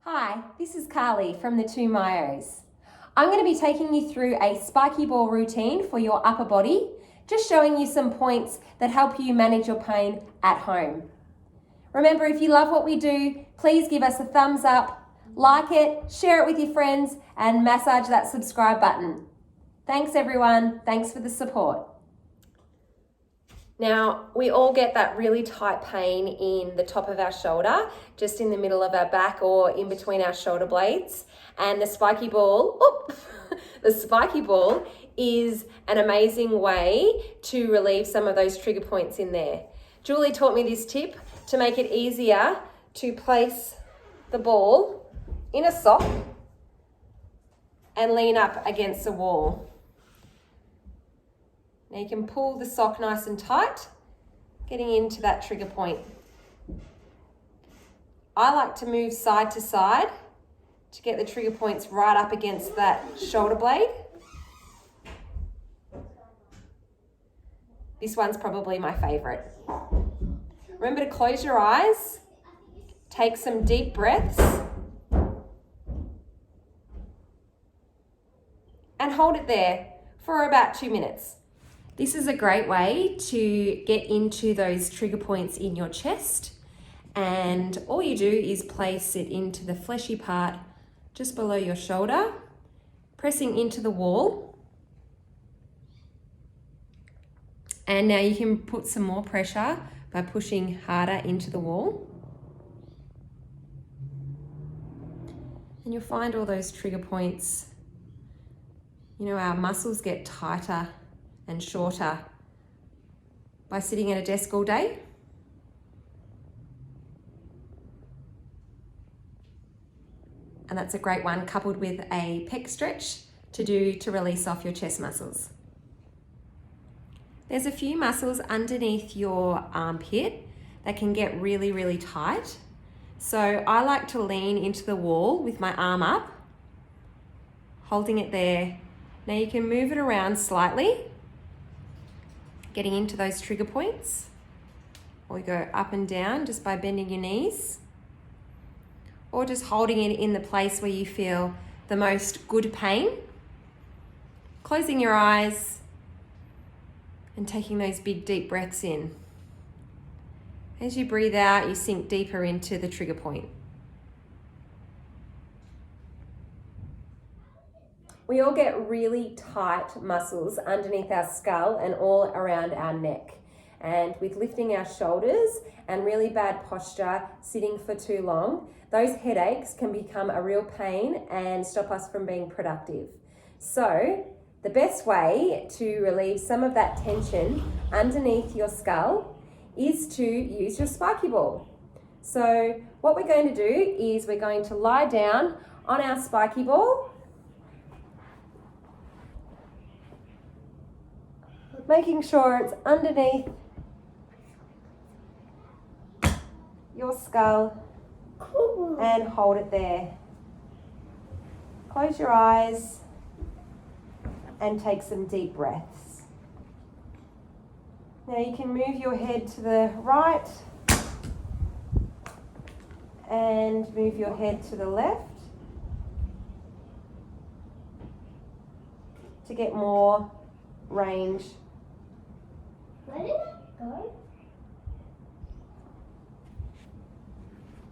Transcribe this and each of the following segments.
Hi, this is Carly from the Two Myos. I'm going to be taking you through a spiky ball routine for your upper body, just showing you some points that help you manage your pain at home. Remember, if you love what we do, please give us a thumbs up, like it, share it with your friends, and massage that subscribe button. Thanks everyone, thanks for the support. Now, we all get that really tight pain in the top of our shoulder, just in the middle of our back or in between our shoulder blades. And the spiky ball, is an amazing way to relieve some of those trigger points in there. Julie taught me this tip to make it easier to place the ball in a sock and lean up against the wall. Now you can pull the sock nice and tight, getting into that trigger point. I like to move side to side to get the trigger points right up against that shoulder blade. This one's probably my favorite. Remember to close your eyes, take some deep breaths, and hold it there for about 2 minutes. This is a great way to get into those trigger points in your chest, and all you do is place it into the fleshy part just below your shoulder, pressing into the wall. And now you can put some more pressure by pushing harder into the wall. And you'll find all those trigger points. You know, our muscles get tighter and shorter by sitting at a desk all day. And that's a great one, coupled with a pec stretch to release off your chest muscles. There's a few muscles underneath your armpit that can get really, really tight. So I like to lean into the wall with my arm up, holding it there. Now you can move it around slightly, getting into those trigger points, or you go up and down just by bending your knees, or just holding it in the place where you feel the most good pain, closing your eyes and taking those big deep breaths in. As you breathe out, you sink deeper into the trigger point. We all get really tight muscles underneath our skull and all around our neck. And with lifting our shoulders and really bad posture, sitting for too long, those headaches can become a real pain and stop us from being productive. So the best way to relieve some of that tension underneath your skull is to use your spiky ball. So what we're going to do is we're going to lie down on our spiky ball, making sure it's underneath your skull, and hold it there. Close your eyes and take some deep breaths. Now you can move your head to the right and move your head to the left to get more range. Where did it go?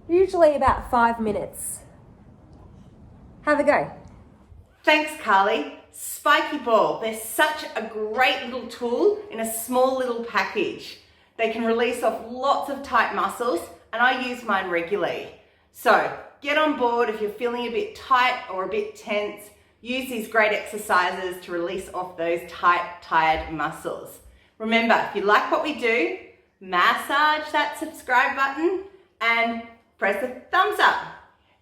Usually about 5 minutes. Have a go. Thanks, Carly. Spiky ball. They're such a great little tool in a small little package. They can release off lots of tight muscles, and I use mine regularly. So get on board if you're feeling a bit tight or a bit tense. Use these great exercises to release off those tight, tired muscles. Remember, if you like what we do, massage that subscribe button and press the thumbs up.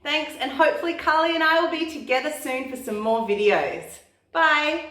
Thanks, and hopefully Carly and I will be together soon for some more videos. Bye.